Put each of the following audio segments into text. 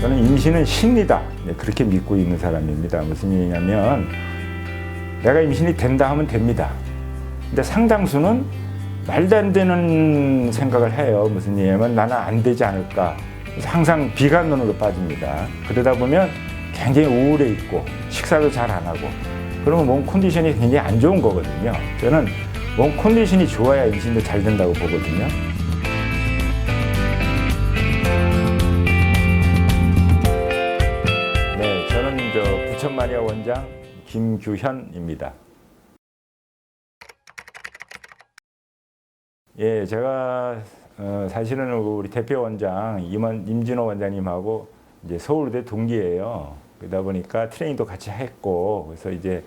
저는 임신은 신이다. 네, 그렇게 믿고 있는 사람입니다. 무슨 얘기냐면 내가 임신이 된다 하면 됩니다. 근데 상당수는 말도 안 되는 생각을 해요. 무슨 얘기냐면 나는 안 되지 않을까. 그래서 항상 비관론으로 빠집니다. 그러다 보면 굉장히 우울해 있고 식사도 잘 안 하고 그러면 몸 컨디션이 굉장히 안 좋은 거거든요. 저는 몸 컨디션이 좋아야 임신도 잘 된다고 보거든요. 네, 저는 부천마리아 원장 김규현입니다. 예, 제가 사실은 우리 대표 원장 임진호 원장님하고 이제 서울대 동기예요. 그러다 보니까 트레이닝도 같이 했고 그래서 이제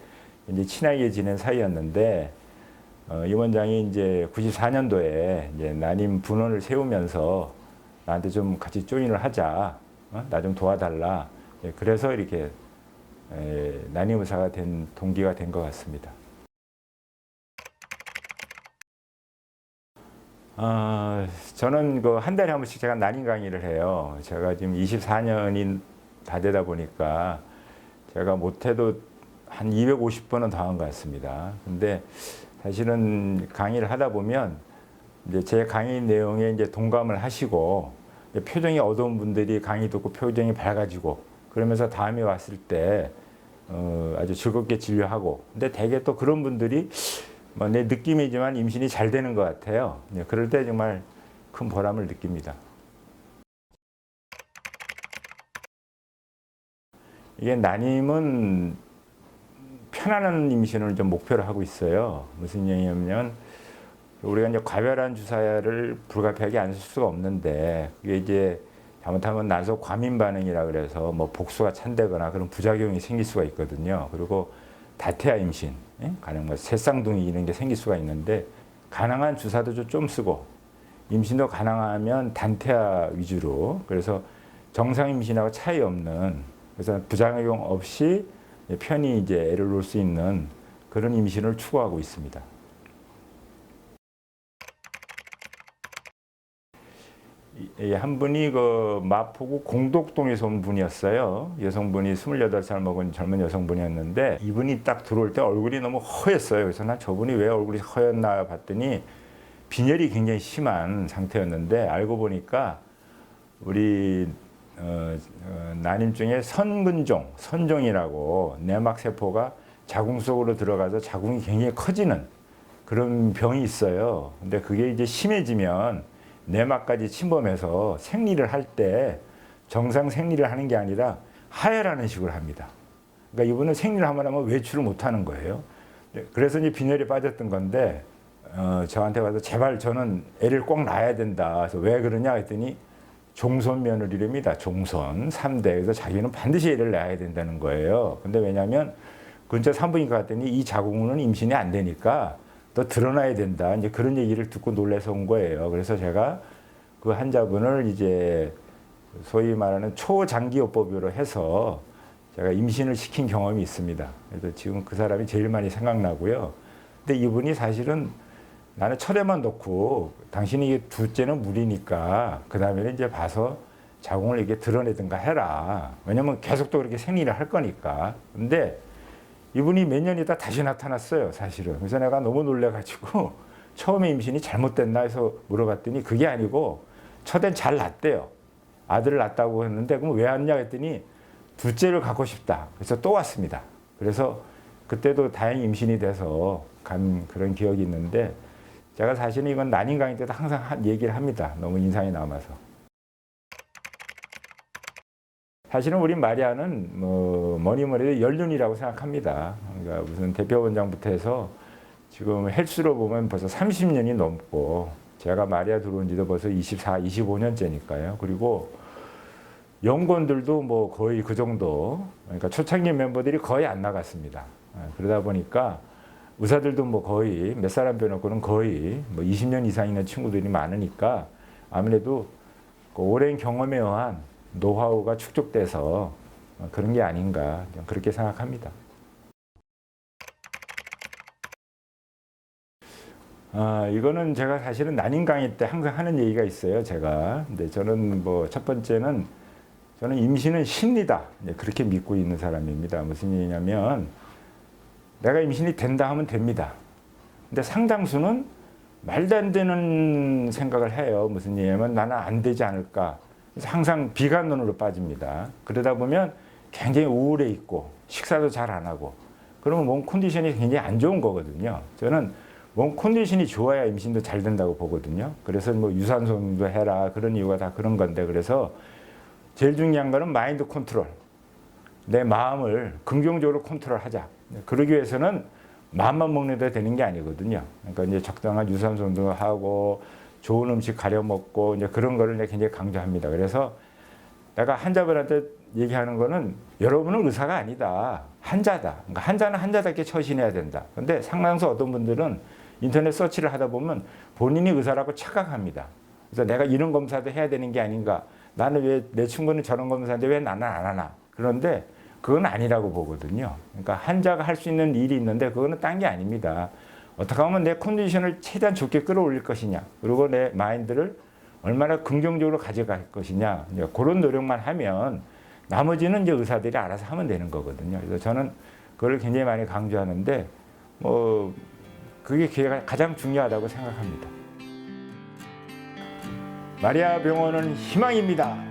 친하게 지낸 사이였는데 이 원장이 이제 94년도에 이제 난임 분원을 세우면서 나한테 좀 같이 조인을 하자, 나 좀 도와달라. 예, 그래서 이렇게 난임 의사가 된 동기가 된 것 같습니다. 저는 그 한 달에 한 번씩 제가 난임 강의를 해요. 제가 지금 24년이 다 되다 보니까 제가 못해도 한 250번은 더 한 것 같습니다. 근데 사실은 강의를 하다 보면 이제 제 강의 내용에 이제 동감을 하시고 표정이 어두운 분들이 강의 듣고 표정이 밝아지고 그러면서 다음에 왔을 때 아주 즐겁게 진료하고 근데 대개 또 그런 분들이 뭐 내 느낌이지만 임신이 잘 되는 것 같아요. 그럴 때 정말 큰 보람을 느낍니다. 이게 난임은 편안한 임신을 좀 목표로 하고 있어요. 무슨 얘기냐면 우리가 이제 과별한 주사를 불가피하게 안 쓸 수가 없는데 그게 이제 잘못하면 난소 과민 반응이라 그래서 뭐 복수가 찬다거나 그런 부작용이 생길 수가 있거든요. 그리고 다태아 임신, 가능한 새쌍둥이 이런 게 생길 수가 있는데 가능한 주사도 좀 쓰고 임신도 가능하면 단태아 위주로 그래서 정상 임신하고 차이 없는 그래서 부작용 없이 편히 이제 애를 놓을 수 있는 그런 임신을 추구하고 있습니다. 한 분이 그 마포구 공덕동에서 온 분이었어요. 여성분이 28살 먹은 젊은 여성분이었는데 이분이 딱 들어올 때 얼굴이 너무 허였어요. 그래서 난 저분이 왜 얼굴이 허였나 봤더니 빈혈이 굉장히 심한 상태였는데 알고 보니까 우리 난임 중에 선종이라고 내막세포가 자궁 속으로 들어가서 자궁이 굉장히 커지는 그런 병이 있어요. 근데 그게 이제 심해지면 내막까지 침범해서 생리를 할 때 정상 생리를 하는 게 아니라 하혈하는 식으로 합니다. 그러니까 이분은 생리를 하면 외출을 못 하는 거예요. 그래서 이제 빈혈에 빠졌던 건데 저한테 와서 제발 저는 애를 꼭 낳아야 된다. 그래서 왜 그러냐 했더니 종손 며느리랍니다. 종손 3대. 그래서 자기는 반드시 애를 낳아야 된다는 거예요. 근데 왜냐하면 근처 산부인과 갔더니 이 자궁은 임신이 안 되니까 또 드러나야 된다. 이제 그런 얘기를 듣고 놀라서 온 거예요. 그래서 제가 그 환자분을 이제 소위 말하는 초장기요법으로 해서 제가 임신을 시킨 경험이 있습니다. 그래서 지금 그 사람이 제일 많이 생각나고요. 근데 이분이 사실은 나는 철에만 놓고 당신이 둘째는 무리니까 그 다음에는 이제 봐서 자궁을 이렇게 드러내든가 해라. 왜냐면 계속 또 그렇게 생리를 할 거니까. 근데 이분이 몇 년 있다 다시 나타났어요, 사실은. 그래서 내가 너무 놀래가지고 처음에 임신이 잘못됐나 해서 물어봤더니 그게 아니고 첫엔 잘 낳았대요. 아들을 낳았다고 했는데 그럼 왜 왔냐 했더니 둘째를 갖고 싶다. 그래서 또 왔습니다. 그래서 그때도 다행히 임신이 돼서 간 그런 기억이 있는데 제가 사실은 이건 난임 강의 때도 항상 얘기를 합니다. 너무 인상이 남아서. 사실은 우리 마리아는 뭐니 해도 연륜이라고 생각합니다. 그러니까 무슨 대표 원장부터 해서 지금 헬스로 보면 벌써 30년이 넘고 제가 마리아 들어온 지도 벌써 25년째니까요. 그리고 연구원들도 뭐 거의 그 정도, 그러니까 초창기 멤버들이 거의 안 나갔습니다. 그러다 보니까 의사들도 뭐 거의 몇 사람 빼놓고는 거의 뭐 20년 이상 있는 친구들이 많으니까 아무래도 그 오랜 경험에 의한 노하우가 축적돼서 그런 게 아닌가 그렇게 생각합니다. 이거는 제가 사실은 난임 강의 때 항상 하는 얘기가 있어요. 제가. 근데 저는 뭐 첫 번째는 저는 임신은 신이다. 그렇게 믿고 있는 사람입니다. 무슨 얘기냐면 내가 임신이 된다 하면 됩니다. 근데 상당수는 말도 안 되는 생각을 해요. 무슨 얘기냐면 나는 안 되지 않을까. 그래서 항상 비관론으로 빠집니다. 그러다 보면 굉장히 우울해 있고 식사도 잘 안 하고 그러면 몸 컨디션이 굉장히 안 좋은 거거든요. 저는 몸 컨디션이 좋아야 임신도 잘 된다고 보거든요. 그래서 뭐 유산소 운동도 해라 그런 이유가 다 그런 건데 그래서 제일 중요한 거는 마인드 컨트롤. 내 마음을 긍정적으로 컨트롤하자. 그러기 위해서는 마음만 먹는데 되는 게 아니거든요. 그러니까 이제 적당한 유산소 운동을 하고 좋은 음식 가려 먹고 이제 그런 거를 내가 굉장히 강조합니다. 그래서 내가 환자분한테 얘기하는 거는 여러분은 의사가 아니다. 환자다. 그러니까 환자는 환자답게 처신해야 된다. 근데 상당수 어떤 분들은 인터넷 서치를 하다 보면 본인이 의사라고 착각합니다. 그래서 내가 이런 검사도 해야 되는 게 아닌가. 나는 왜 내 친구는 저런 검사인데 왜 나는 안 하나. 그런데 그건 아니라고 보거든요. 그러니까 환자가 할 수 있는 일이 있는데 그거는 딴 게 아닙니다. 어떻게 하면 내 컨디션을 최대한 좋게 끌어올릴 것이냐. 그리고 내 마인드를 얼마나 긍정적으로 가져갈 것이냐. 이제 그런 노력만 하면 나머지는 이제 의사들이 알아서 하면 되는 거거든요. 그래서 저는 그걸 굉장히 많이 강조하는데 뭐 그게 가장 중요하다고 생각합니다. 마리아 병원은 희망입니다.